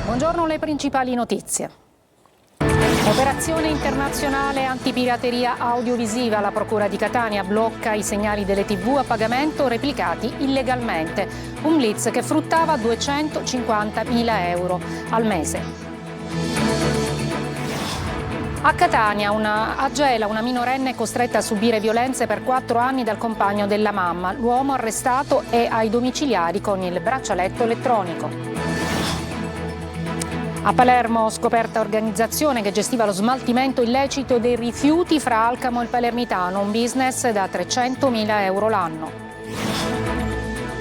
Buongiorno, le principali notizie. Operazione internazionale antipirateria audiovisiva. La Procura di Catania blocca i segnali delle TV a pagamento replicati illegalmente. Un blitz che fruttava 250.000 euro al mese. A Catania, a Gela, una minorenne costretta a subire violenze per 4 anni dal compagno della mamma. L'uomo arrestato è ai domiciliari con il braccialetto elettronico. A Palermo, scoperta organizzazione che gestiva lo smaltimento illecito dei rifiuti fra Alcamo e il Palermitano, un business da 300.000 euro l'anno.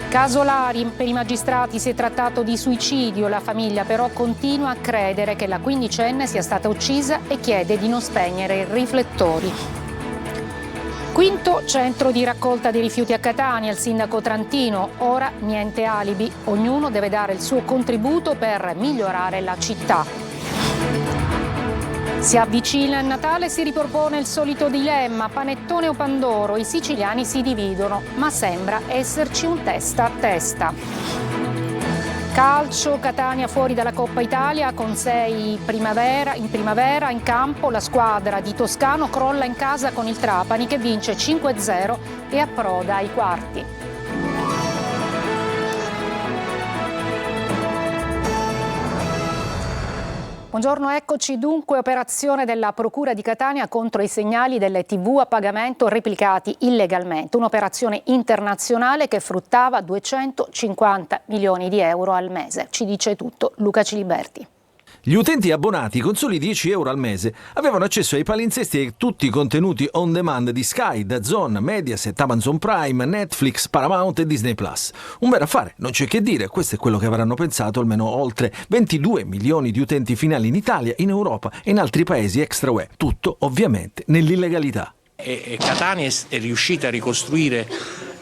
Casolari, per i magistrati si è trattato di suicidio, la famiglia però continua a credere che la quindicenne sia stata uccisa e chiede di non spegnere i riflettori. Quinto centro di raccolta dei rifiuti a Catania, il sindaco Trantino. Ora niente alibi, ognuno deve dare il suo contributo per migliorare la città. Si avvicina il Natale e si ripropone il solito dilemma, panettone o pandoro. I siciliani si dividono, ma sembra esserci un testa a testa. Calcio, Catania fuori dalla Coppa Italia con 6 in primavera. In campo la squadra di Toscano crolla in casa con il Trapani che vince 5-0 e approda ai quarti. Buongiorno, eccoci dunque, operazione della Procura di Catania contro i segnali delle TV a pagamento replicati illegalmente, un'operazione internazionale che fruttava 250 milioni di euro al mese. Ci dice tutto Luca Ciliberti. Gli utenti abbonati con soli 10 euro al mese avevano accesso ai palinsesti e tutti i contenuti on demand di Sky, DAZN, Mediaset, Amazon Prime, Netflix, Paramount e Disney+. Un vero affare, non c'è che dire, questo è quello che avranno pensato almeno oltre 22 milioni di utenti finali in Italia, in Europa e in altri paesi extra UE. Tutto ovviamente nell'illegalità. Catania è riuscita a ricostruire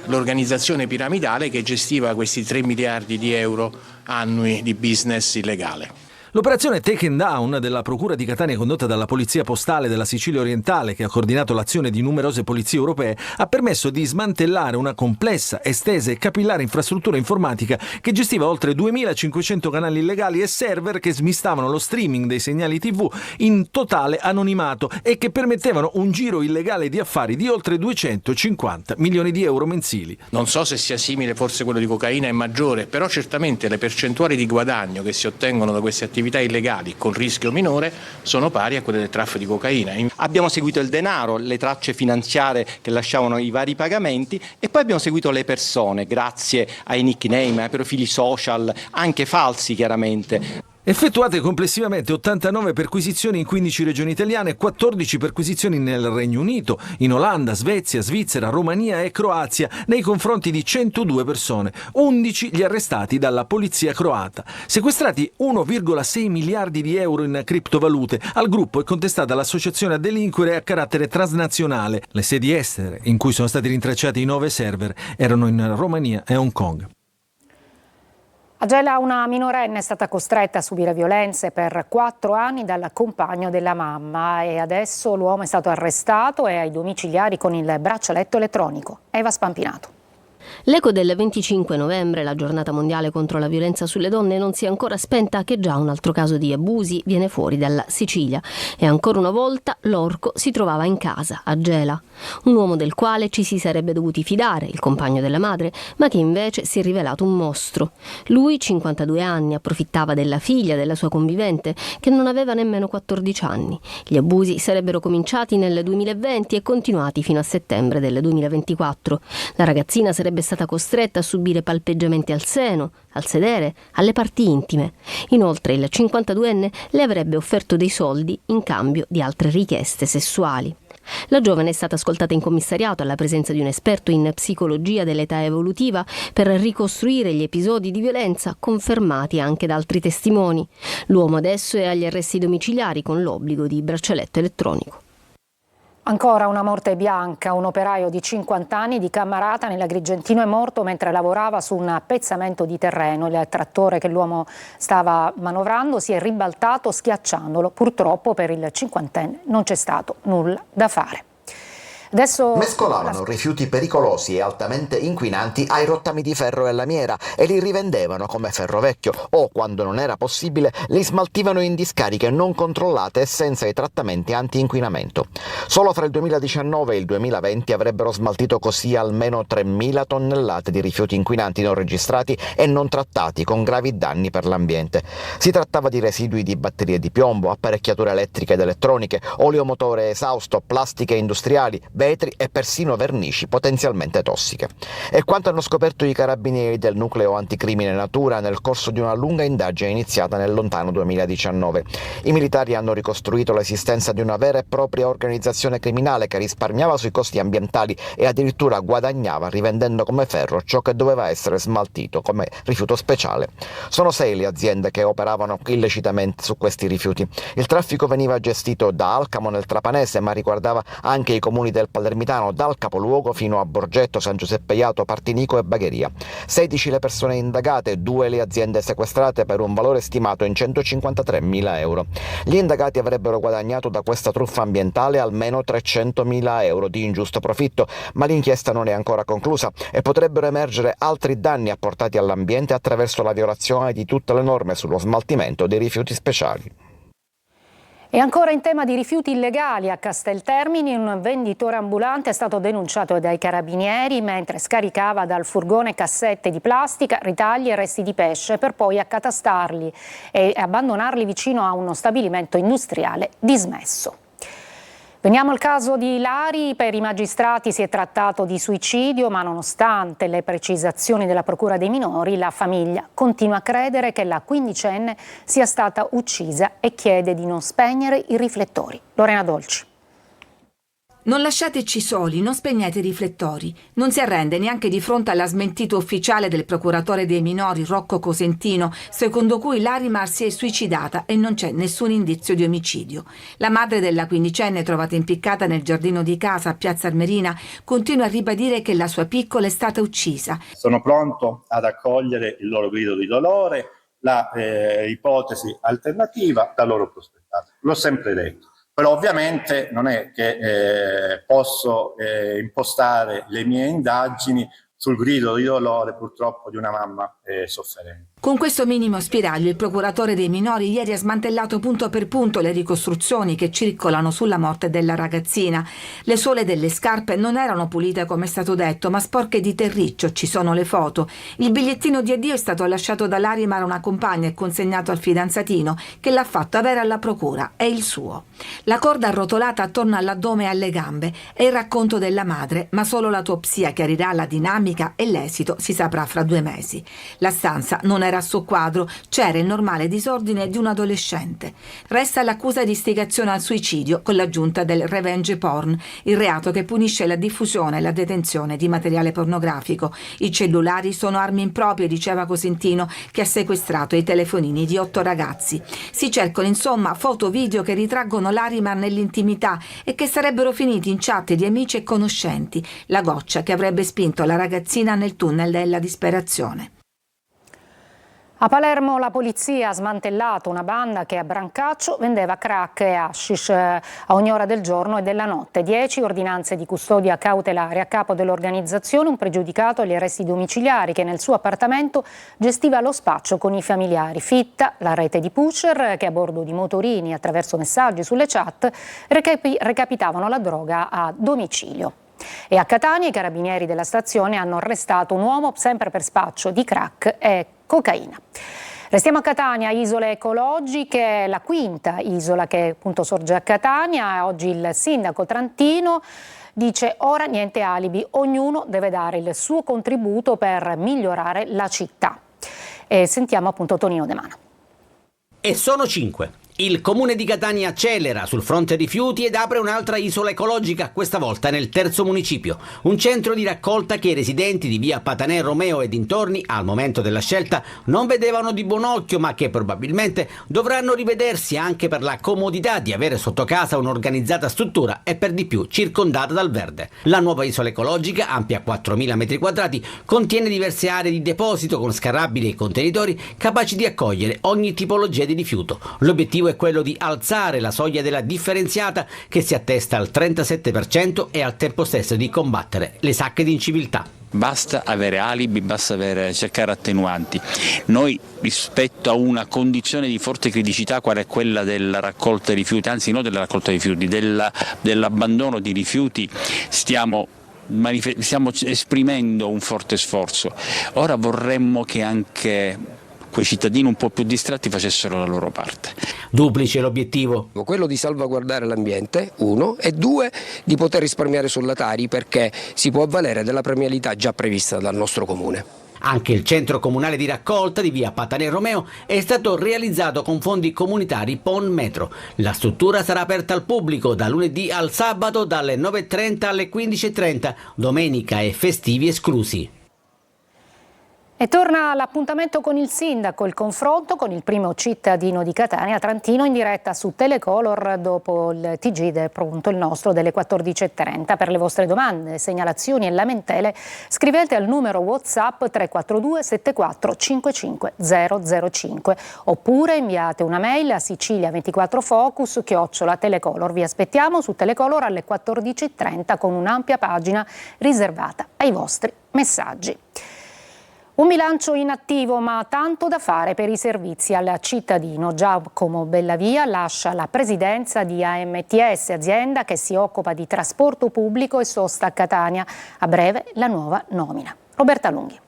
l'organizzazione piramidale che gestiva questi 3 miliardi di euro annui di business illegale. L'operazione Taken Down della Procura di Catania, condotta dalla Polizia Postale della Sicilia Orientale, che ha coordinato l'azione di numerose polizie europee, ha permesso di smantellare una complessa, estesa e capillare infrastruttura informatica che gestiva oltre 2.500 canali illegali e server che smistavano lo streaming dei segnali TV in totale anonimato e che permettevano un giro illegale di affari di oltre 250 milioni di euro mensili. Non so se sia simile, forse quello di cocaina è maggiore, però certamente le percentuali di guadagno che si ottengono da queste attività illegali con rischio minore sono pari a quelle del traffico di cocaina. Abbiamo seguito il denaro, le tracce finanziarie che lasciavano i vari pagamenti e poi abbiamo seguito le persone grazie ai nickname, ai profili social, anche falsi chiaramente. Effettuate complessivamente 89 perquisizioni in 15 regioni italiane, 14 perquisizioni nel Regno Unito, in Olanda, Svezia, Svizzera, Romania e Croazia nei confronti di 102 persone, 11 gli arrestati dalla polizia croata. Sequestrati 1,6 miliardi di euro in criptovalute, al gruppo è contestata l'associazione a delinquere a carattere transnazionale. Le sedi estere in cui sono stati rintracciati i 9 server erano in Romania e Hong Kong. A Gela una minorenne è stata costretta a subire violenze per 4 anni dal compagno della mamma e adesso l'uomo è stato arrestato e ai domiciliari con il braccialetto elettronico. Eva Spampinato. L'eco del 25 novembre, la giornata mondiale contro la violenza sulle donne, non si è ancora spenta che già un altro caso di abusi viene fuori dalla Sicilia e ancora una volta l'orco si trovava in casa, a Gela. Un uomo del quale ci si sarebbe dovuti fidare, il compagno della madre, ma che invece si è rivelato un mostro. Lui, 52 anni, approfittava della figlia della sua convivente, che non aveva nemmeno 14 anni. Gli abusi sarebbero cominciati nel 2020 e continuati fino a settembre del 2024. La ragazzina sarebbe stata costretta a subire palpeggiamenti al seno, al sedere, alle parti intime. Inoltre il 52enne le avrebbe offerto dei soldi in cambio di altre richieste sessuali. La giovane è stata ascoltata in commissariato alla presenza di un esperto in psicologia dell'età evolutiva per ricostruire gli episodi di violenza confermati anche da altri testimoni. L'uomo adesso è agli arresti domiciliari con l'obbligo di braccialetto elettronico. Ancora una morte bianca, un operaio di 50 anni di Cammarata nell'Agrigentino è morto mentre lavorava su un pezzamento di terreno. Il trattore che l'uomo stava manovrando si è ribaltato schiacciandolo. Purtroppo per il cinquantenne non c'è stato nulla da fare. Adesso mescolavano rifiuti pericolosi e altamente inquinanti ai rottami di ferro e lamiera e li rivendevano come ferro vecchio o, quando non era possibile, li smaltivano in discariche non controllate e senza i trattamenti anti-inquinamento. Solo fra il 2019 e il 2020 avrebbero smaltito così almeno 3.000 tonnellate di rifiuti inquinanti non registrati e non trattati, con gravi danni per l'ambiente. Si trattava di residui di batterie di piombo, apparecchiature elettriche ed elettroniche, oleomotore esausto, plastiche industriali, vetri e persino vernici potenzialmente tossiche. È quanto hanno scoperto i carabinieri del nucleo anticrimine Natura nel corso di una lunga indagine iniziata nel lontano 2019. I militari hanno ricostruito l'esistenza di una vera e propria organizzazione criminale che risparmiava sui costi ambientali e addirittura guadagnava rivendendo come ferro ciò che doveva essere smaltito come rifiuto speciale. Sono 6 le aziende che operavano illecitamente su questi rifiuti. Il traffico veniva gestito da Alcamo nel Trapanese, ma riguardava anche i comuni del Palermitano, dal capoluogo fino a Borgetto, San Giuseppe Jato, Partinico e Bagheria. 16 le persone indagate, 2 le aziende sequestrate per un valore stimato in 153.000 euro. Gli indagati avrebbero guadagnato da questa truffa ambientale almeno 300.000 euro di ingiusto profitto, ma l'inchiesta non è ancora conclusa e potrebbero emergere altri danni apportati all'ambiente attraverso la violazione di tutte le norme sullo smaltimento dei rifiuti speciali. E ancora in tema di rifiuti illegali a Casteltermini, un venditore ambulante è stato denunciato dai carabinieri mentre scaricava dal furgone cassette di plastica, ritagli e resti di pesce per poi accatastarli e abbandonarli vicino a uno stabilimento industriale dismesso. Veniamo al caso di Ilari. Per i magistrati si è trattato di suicidio, ma nonostante le precisazioni della Procura dei minori, la famiglia continua a credere che la quindicenne sia stata uccisa e chiede di non spegnere i riflettori. Lorena Dolci. Non lasciateci soli, non spegnete i riflettori. Non si arrende neanche di fronte alla smentita ufficiale del procuratore dei minori Rocco Cosentino, secondo cui Larimar si è suicidata e non c'è nessun indizio di omicidio. La madre della quindicenne, trovata impiccata nel giardino di casa a Piazza Armerina, continua a ribadire che la sua piccola è stata uccisa. Sono pronto ad accogliere il loro grido di dolore, la ipotesi alternativa da loro prospettata. L'ho sempre detto. Però ovviamente non è che posso impostare le mie indagini sul grido di dolore purtroppo di una mamma sofferente. Con questo minimo spiraglio il procuratore dei minori ieri ha smantellato punto per punto le ricostruzioni che circolano sulla morte della ragazzina. Le suole delle scarpe non erano pulite come è stato detto, ma sporche di terriccio, ci sono le foto. Il bigliettino di addio è stato lasciato da Larimar a una compagna e consegnato al fidanzatino che l'ha fatto avere alla procura, è il suo. La corda arrotolata attorno all'addome e alle gambe è il racconto della madre, ma solo l'autopsia chiarirà la dinamica e l'esito si saprà fra 2 mesi. La stanza non era a suo quadro, c'era il normale disordine di un adolescente. Resta l'accusa di istigazione al suicidio con l'aggiunta del revenge porn, il reato che punisce la diffusione e la detenzione di materiale pornografico. I cellulari sono armi improprie, diceva Cosentino, che ha sequestrato i telefonini di 8 ragazzi. Si cercano insomma foto video che ritraggono Larimar nell'intimità e che sarebbero finiti in chat di amici e conoscenti, la goccia che avrebbe spinto la ragazzina nel tunnel della disperazione. A Palermo la polizia ha smantellato una banda che a Brancaccio vendeva crack e hashish a ogni ora del giorno e della notte. 10 ordinanze di custodia cautelare a capo dell'organizzazione, un pregiudicato agli arresti domiciliari che nel suo appartamento gestiva lo spaccio con i familiari. Fitta la rete di pusher che a bordo di motorini attraverso messaggi sulle chat recapitavano la droga a domicilio. E a Catania i carabinieri della stazione hanno arrestato un uomo sempre per spaccio di crack e cocaina. Restiamo a Catania, isole ecologiche, la quinta isola che appunto sorge a Catania. Oggi il sindaco Trantino dice ora niente alibi, ognuno deve dare il suo contributo per migliorare la città. E sentiamo appunto Tonino De Mano. E sono 5. Il comune di Catania accelera sul fronte rifiuti ed apre un'altra isola ecologica, questa volta nel terzo municipio. Un centro di raccolta che i residenti di via Patanè Romeo e dintorni, al momento della scelta, non vedevano di buon occhio, ma che probabilmente dovranno rivedersi anche per la comodità di avere sotto casa un'organizzata struttura e per di più circondata dal verde. La nuova isola ecologica, ampia 4.000 metri quadrati, contiene diverse aree di deposito con scarrabili e contenitori capaci di accogliere ogni tipologia di rifiuto. L'obiettivo L'obiettivo è quello di alzare la soglia della differenziata, che si attesta al 37%, e al tempo stesso di combattere le sacche di inciviltà. Basta avere alibi, basta cercare attenuanti. Noi, rispetto a una condizione di forte criticità qual è quella della raccolta dei rifiuti, anzi non della raccolta dei rifiuti, dell'abbandono di rifiuti, stiamo esprimendo un forte sforzo. Ora vorremmo che anche quei cittadini un po' più distratti facessero la loro parte. Duplice l'obiettivo. Quello di salvaguardare l'ambiente, 1, e 2, di poter risparmiare sulla Tari, perché si può avvalere della premialità già prevista dal nostro comune. Anche il centro comunale di raccolta di via Patanè Romeo è stato realizzato con fondi comunitari PON Metro. La struttura sarà aperta al pubblico da lunedì al sabato dalle 9:30 alle 15:30, domenica e festivi esclusi. E torna l'appuntamento con il sindaco, il confronto con il primo cittadino di Catania, Trantino, in diretta su Telecolor dopo il TG pronto il nostro delle 14:30. Per le vostre domande, segnalazioni e lamentele scrivete al numero WhatsApp 342 74 55 005 oppure inviate una mail a sicilia24focus@telecolor. Vi aspettiamo su Telecolor alle 14:30 con un'ampia pagina riservata ai vostri messaggi. Un bilancio inattivo, ma tanto da fare per i servizi al cittadino. Giacomo Bellavia lascia la presidenza di AMTS, azienda che si occupa di trasporto pubblico e sosta a Catania. A breve la nuova nomina. Roberta Lunghi.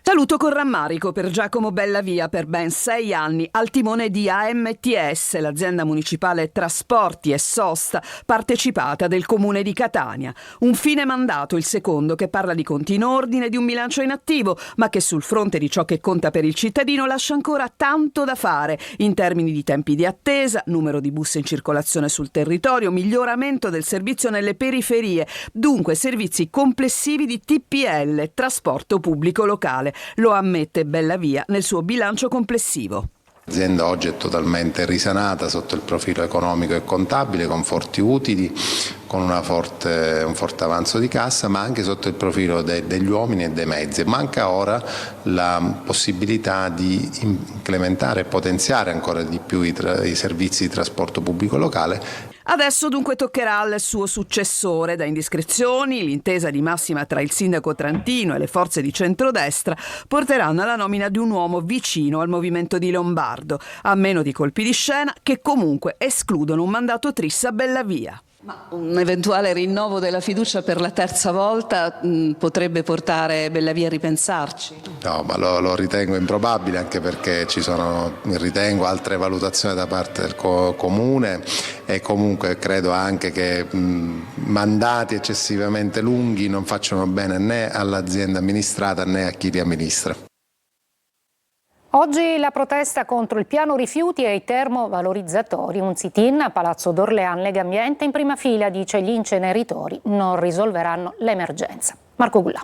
Saluto con rammarico per Giacomo Bellavia, per ben 6 anni al timone di AMTS, l'azienda municipale trasporti e sosta partecipata del comune di Catania. Un fine mandato, il secondo, che parla di conti in ordine, di un bilancio inattivo, ma che sul fronte di ciò che conta per il cittadino lascia ancora tanto da fare in termini di tempi di attesa, numero di bus in circolazione sul territorio, miglioramento del servizio nelle periferie, dunque servizi complessivi di TPL, trasporto pubblico locale. Lo ammette Bellavia nel suo bilancio complessivo. L'azienda oggi è totalmente risanata sotto il profilo economico e contabile, con forti utili, con un forte avanzo di cassa, ma anche sotto il profilo degli uomini e dei mezzi. Manca ora la possibilità di incrementare e potenziare ancora di più i servizi di trasporto pubblico locale. Adesso dunque toccherà al suo successore. Da indiscrezioni, l'intesa di massima tra il sindaco Trantino e le forze di centrodestra porteranno alla nomina di un uomo vicino al movimento di Lombardo, a meno di colpi di scena che comunque escludono un mandato tris a Bellavia. Ma un eventuale rinnovo della fiducia per la terza volta potrebbe portare Bellavia a ripensarci? No, ma lo ritengo improbabile, anche perché ci sono, ritengo, altre valutazioni da parte del comune, e comunque credo anche che mandati eccessivamente lunghi non facciano bene né all'azienda amministrata né a chi li amministra. Oggi la protesta contro il piano rifiuti e i termovalorizzatori. Un sit-in a Palazzo d'Orléans. Legambiente in prima fila dice gli inceneritori non risolveranno l'emergenza. Marco Gullà.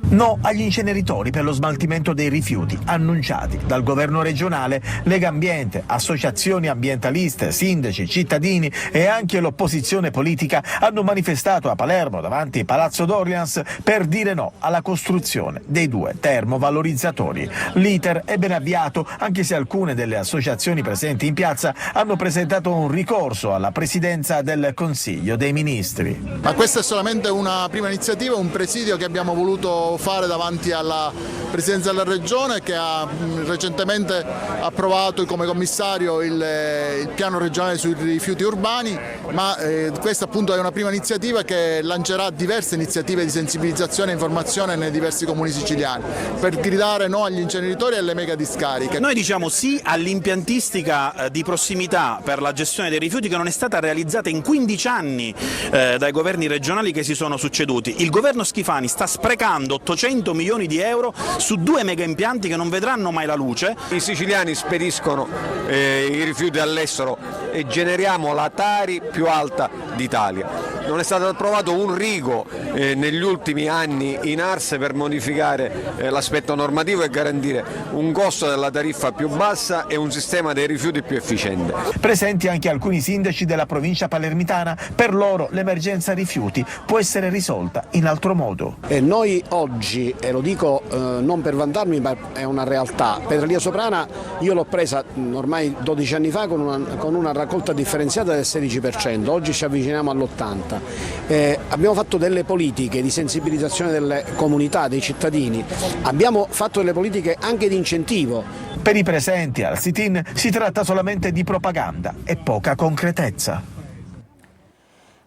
No agli inceneritori per lo smaltimento dei rifiuti annunciati dal governo regionale. Legambiente, associazioni ambientaliste, sindaci, cittadini e anche l'opposizione politica hanno manifestato a Palermo davanti Palazzo d'Orléans per dire no alla costruzione dei 2 termovalorizzatori. L'iter è ben avviato, anche se alcune delle associazioni presenti in piazza hanno presentato un ricorso alla presidenza del Consiglio dei Ministri. Ma questa è solamente una prima iniziativa, un presidio che abbiamo voluto fare davanti alla Presidenza della Regione, che ha recentemente approvato come commissario il piano regionale sui rifiuti urbani, ma questa appunto è una prima iniziativa che lancerà diverse iniziative di sensibilizzazione e informazione nei diversi comuni siciliani per gridare no agli inceneritori e alle mega discariche. Noi diciamo sì all'impiantistica di prossimità per la gestione dei rifiuti, che non è stata realizzata in 15 anni dai governi regionali che si sono succeduti. Il governo Schifani sta sprecando 800 milioni di euro su 2 mega impianti che non vedranno mai la luce. I siciliani spediscono i rifiuti all'estero e generiamo la Tari più alta d'Italia. non è stato approvato un rigo negli ultimi anni in ARSE per modificare l'aspetto normativo e garantire un costo della tariffa più bassa e un sistema dei rifiuti più efficiente. Presenti anche alcuni sindaci della provincia palermitana, per loro l'emergenza rifiuti può essere risolta in altro modo. E noi oggi, e lo dico non per vantarmi ma è una realtà, Petralia Soprana io l'ho presa ormai 12 anni fa con una raccolta differenziata del 16%, oggi ci avviciniamo all'80%. Abbiamo fatto delle politiche di sensibilizzazione delle comunità, dei cittadini, abbiamo fatto delle politiche anche di incentivo. Per i presenti al sit-in si tratta solamente di propaganda e poca concretezza.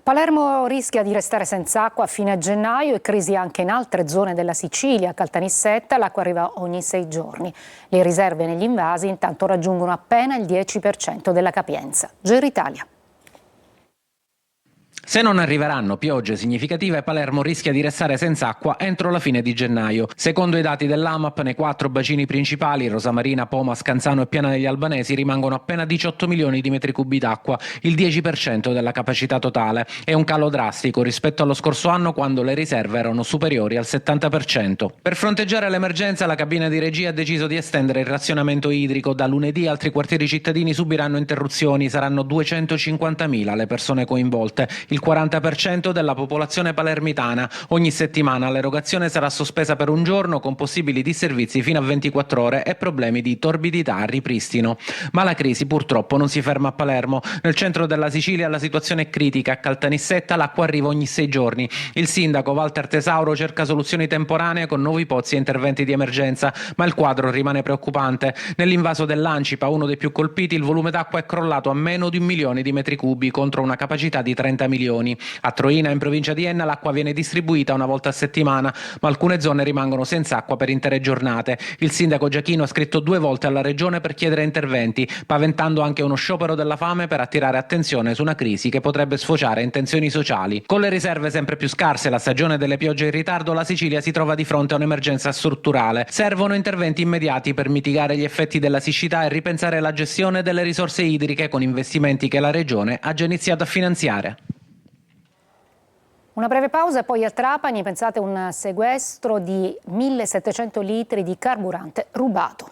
Palermo rischia di restare senza acqua a fine gennaio e crisi anche in altre zone della Sicilia. A Caltanissetta l'acqua arriva ogni 6 giorni. Le riserve negli invasi intanto raggiungono appena il 10% della capienza. Giro Italia. Se non arriveranno piogge significative, Palermo rischia di restare senza acqua entro la fine di gennaio. Secondo i dati dell'AMAP, nei 4 bacini principali, Rosamarina, Poma, Scanzano e Piana degli Albanesi, rimangono appena 18 milioni di metri cubi d'acqua, il 10% della capacità totale. È un calo drastico rispetto allo scorso anno, quando le riserve erano superiori al 70%. Per fronteggiare l'emergenza, la cabina di regia ha deciso di estendere il razionamento idrico. Da lunedì altri quartieri cittadini subiranno interruzioni, saranno 250.000 le persone coinvolte, il 40% della popolazione palermitana. Ogni settimana l'erogazione sarà sospesa per un giorno, con possibili disservizi fino a 24 ore e problemi di torbidità al ripristino. Ma la crisi purtroppo non si ferma a Palermo. Nel centro della Sicilia la situazione è critica. A Caltanissetta l'acqua arriva ogni 6 giorni. Il sindaco Walter Tesauro cerca soluzioni temporanee con nuovi pozzi e interventi di emergenza, ma il quadro rimane preoccupante. Nell'invaso dell'Ancipa, uno dei più colpiti, il volume d'acqua è crollato a meno di 1 milione di metri cubi contro una capacità di 30 milioni. A Troina, in provincia di Enna, l'acqua viene distribuita una volta a settimana, ma alcune zone rimangono senza acqua per intere giornate. Il sindaco Giachino ha scritto 2 volte alla regione per chiedere interventi, paventando anche uno sciopero della fame per attirare attenzione su una crisi che potrebbe sfociare in tensioni sociali. Con le riserve sempre più scarse e la stagione delle piogge in ritardo, la Sicilia si trova di fronte a un'emergenza strutturale. Servono interventi immediati per mitigare gli effetti della siccità e ripensare la gestione delle risorse idriche con investimenti che la regione ha già iniziato a finanziare. Una breve pausa e poi a Trapani, pensate, un sequestro di 1.700 litri di carburante rubato.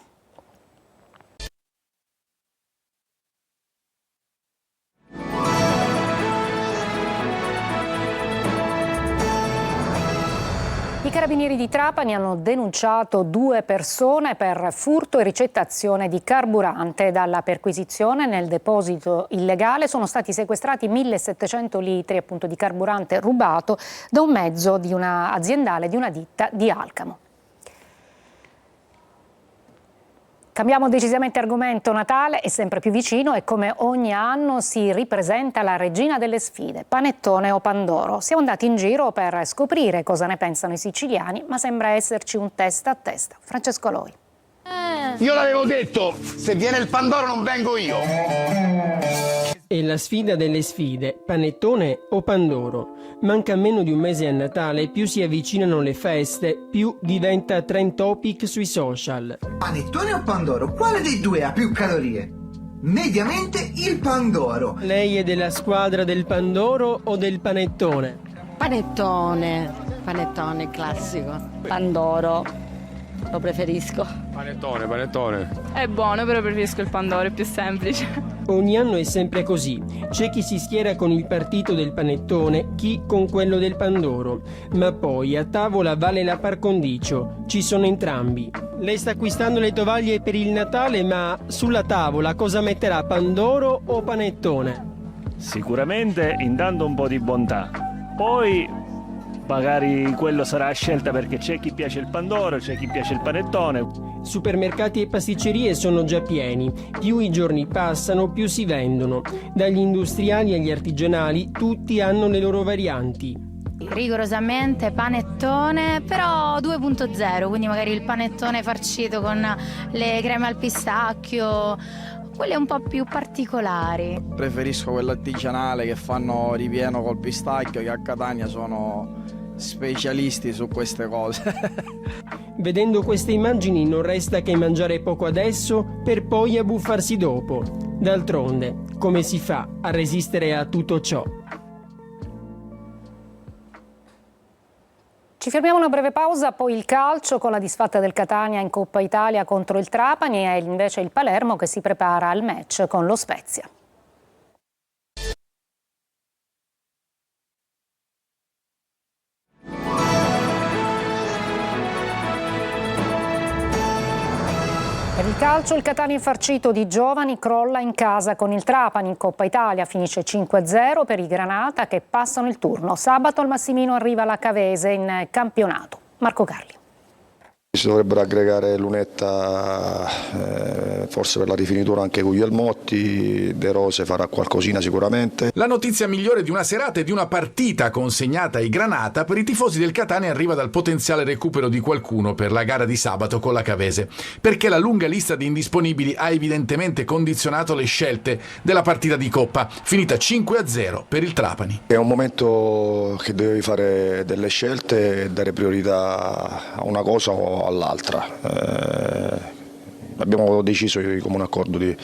I carabinieri di Trapani hanno denunciato 2 persone per furto e ricettazione di carburante. Dalla perquisizione nel deposito illegale sono stati sequestrati 1.700 litri appunto di carburante rubato da un mezzo di una aziendale di una ditta di Alcamo. Cambiamo decisamente argomento. Natale è sempre più vicino e come ogni anno si ripresenta la regina delle sfide, panettone o pandoro. Siamo andati in giro per scoprire cosa ne pensano i siciliani, ma sembra esserci un testa a testa. Francesco Loi. Io l'avevo detto, se viene il pandoro non vengo io. È la sfida delle sfide, panettone o pandoro. Manca meno di un mese a Natale, più si avvicinano le feste, più diventa trend topic sui social. Panettone o pandoro? Quale dei due ha più calorie? Mediamente il pandoro. Lei è della squadra del pandoro o del panettone? Panettone classico. Pandoro. Lo preferisco. Panettone. È buono, però preferisco il pandoro, è più semplice. Ogni anno è sempre così. C'è chi si schiera con il partito del panettone, chi con quello del pandoro. Ma poi a tavola vale la par condicio. Ci sono entrambi. Lei sta acquistando le tovaglie per il Natale, ma sulla tavola cosa metterà, pandoro o panettone? Sicuramente intanto un po' di bontà. Poi magari quello sarà scelta perché c'è chi piace il pandoro, c'è chi piace il panettone. Supermercati e pasticcerie sono già pieni. Più i giorni passano, più si vendono. Dagli industriali agli artigianali, tutti hanno le loro varianti. Rigorosamente panettone, però 2.0, quindi magari il panettone farcito con le creme al pistacchio, quelle un po' più particolari. Preferisco quello artigianale che fanno ripieno col pistacchio, che a Catania sono specialisti su queste cose. Vedendo queste immagini non resta che mangiare poco adesso per poi abbuffarsi dopo. D'altronde, come si fa a resistere a tutto ciò? Ci fermiamo una breve pausa, poi il calcio con la disfatta del Catania in Coppa Italia contro il Trapani e invece il Palermo che si prepara al match con lo Spezia. Per il calcio il Catania infarcito di giovani crolla in casa con il Trapani in Coppa Italia, finisce 5-0 per i Granata che passano il turno. Sabato al Massimino arriva la Cavese in campionato. Marco Carli. Si dovrebbero aggregare Lunetta, forse per la rifinitura anche Guglielmotti, De Rose farà qualcosina sicuramente. La notizia migliore di una serata e di una partita consegnata ai Granata per i tifosi del Catania arriva dal potenziale recupero di qualcuno per la gara di sabato con la Cavese, perché la lunga lista di indisponibili ha evidentemente condizionato le scelte della partita di Coppa, finita 5-0 per il Trapani. È un momento che devi fare delle scelte e dare priorità a una cosa o all'altra. Abbiamo deciso di comune accordo di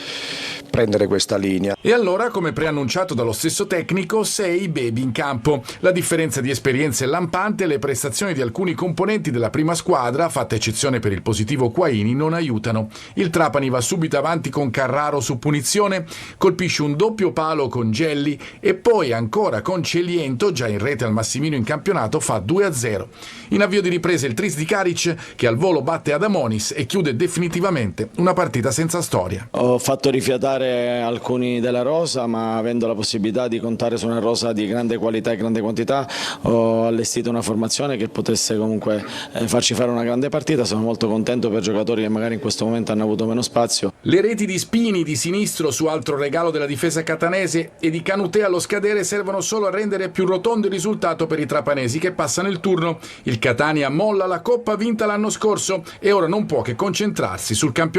prendere questa linea. E allora, come preannunciato dallo stesso tecnico, 6 baby in campo. La differenza di esperienza è lampante e le prestazioni di alcuni componenti della prima squadra, fatta eccezione per il positivo Quaini, non aiutano. Il Trapani va subito avanti con Carraro su punizione, colpisce un doppio palo con Gelli e poi ancora con Celiento, già in rete al Massimino in campionato, fa 2-0. In avvio di ripresa il tris di Karic che al volo batte Adamonis e chiude definitivamente una partita senza storia. Ho fatto rifiatare alcuni della rosa, ma avendo la possibilità di contare su una rosa di grande qualità e grande quantità ho allestito una formazione che potesse comunque farci fare una grande partita. Sono molto contento per giocatori che magari in questo momento hanno avuto meno spazio. Le reti di Spini di sinistro su altro regalo della difesa catanese e di Canutè allo scadere servono solo a rendere più rotondo il risultato per i trapanesi che passano il turno. Il Catania molla la Coppa vinta l'anno scorso e ora non può che concentrarsi sul campionato.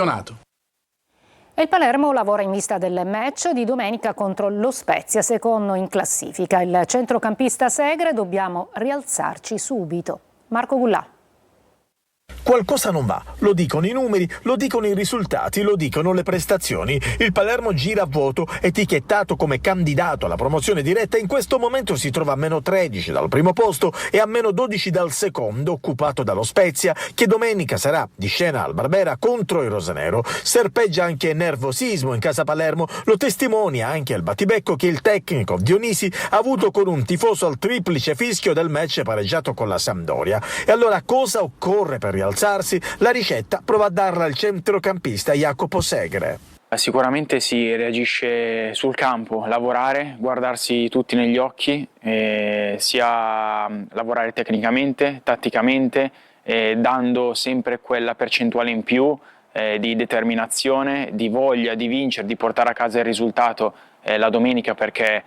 E il Palermo lavora in vista del match di domenica contro lo Spezia, secondo in classifica. Il centrocampista Segre: dobbiamo rialzarci subito. Marco Gullà. Qualcosa non va, lo dicono i numeri, lo dicono i risultati, lo dicono le prestazioni. Il Palermo gira a vuoto, etichettato come candidato alla promozione diretta, in questo momento si trova a meno 13 dal primo posto e a meno 12 dal secondo, occupato dallo Spezia, che domenica sarà di scena al Barbera contro il rosanero. Serpeggia anche nervosismo in casa Palermo, lo testimonia anche il battibecco che il tecnico Dionisi ha avuto con un tifoso al triplice fischio del match pareggiato con la Sampdoria. E allora cosa occorre per rialzarsi? La ricetta prova a darla il centrocampista Jacopo Segre. Sicuramente si reagisce sul campo, lavorare, guardarsi tutti negli occhi, sia lavorare tecnicamente, tatticamente, dando sempre quella percentuale in più di determinazione, di voglia di vincere, di portare a casa il risultato la domenica, perché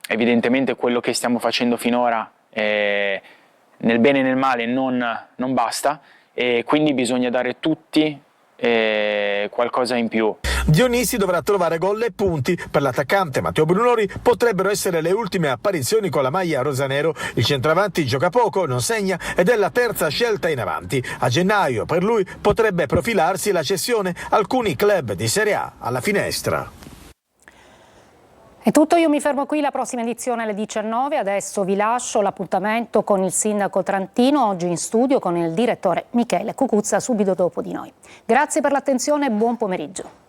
evidentemente quello che stiamo facendo finora nel bene e nel male non basta, e quindi bisogna dare tutti qualcosa in più. Dionisi dovrà trovare gol e punti. Per l'attaccante Matteo Brunori potrebbero essere le ultime apparizioni con la maglia rosanero. Il centravanti gioca poco, non segna ed è la terza scelta in avanti. A gennaio per lui potrebbe profilarsi la cessione. Alcuni club di Serie A alla finestra. È tutto, io mi fermo qui, la prossima edizione alle 19, adesso vi lascio l'appuntamento con il sindaco Trantino, oggi in studio con il direttore Michele Cucuzza subito dopo di noi. Grazie per l'attenzione e buon pomeriggio.